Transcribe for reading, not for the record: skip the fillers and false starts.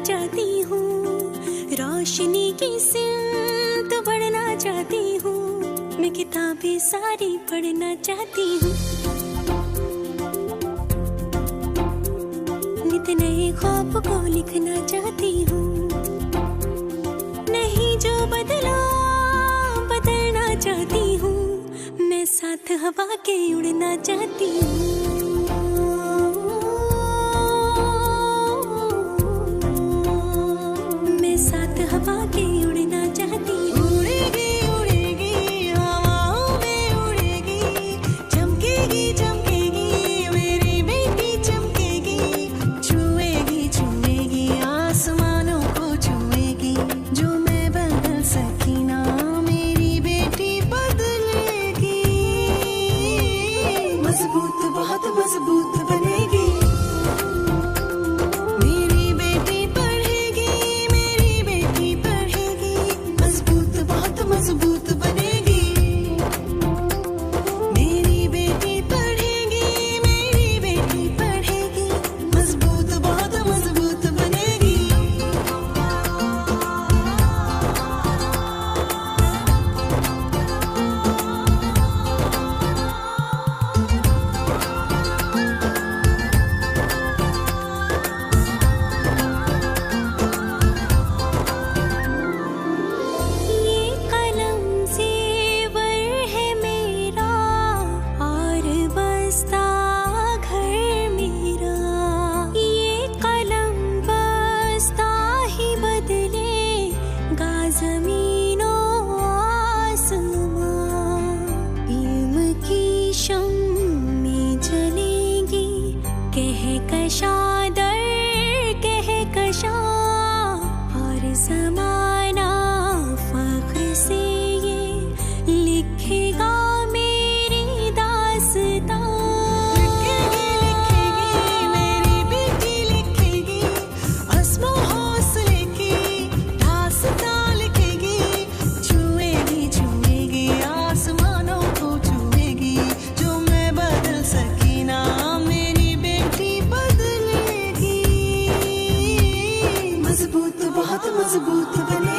चाहती हूँ, रोशनी की सिमत बढ़ना चाहती हूँ, मैं किताबें सारी पढ़ना चाहती हूँ, नित नए ख्वाब को लिखना चाहती हूँ, नहीं जो बदला बदलना चाहती हूँ, मैं साथ हवा के उड़ना चाहती हूँ। मैं साथ हवा के उड़ना चाहती हूँ। उड़ेगी उड़ेगी हवाओं में उड़ेगी, चमकेगी चमकेगी मेरी बेटी चमकेगी, छुएगी छुएगी आसमानों को छुएगी, जो मैं बदल सकी ना मेरी बेटी बदलेगी, मजबूत बहुत मजबूत बनेगी, मेरी बेटी पढ़ेगी, मेरी बेटी पढ़ेगी, मजबूत बहुत मजबूत बनेगी, मेरी बेटी पढ़ेगी, मेरी बेटी पढ़ेगी, मजबूत बहुत मजबूत बनेगी। ये कलम ज़ेवर है मेरा और बस्ता घर मेरा, ये कलम बस्ता ही बदलेगा ज़मीनों आसमां, इल्म की शम्में जलेंगी कहकशा दर कहकशा, और ज़माना फ़ख्र से ये लिखेगा मेरी दास्तां, लिखेगी लिखेगी मेरी बेटी लिखेगी, अज़्म हौसले की दास्तां लिखेगी, छुएगी छुएगी आसमानों को छुएगी, जो मैं बदल सकी ना मेरी बेटी बदलेगी, मजबूत बहुत मजबूत बने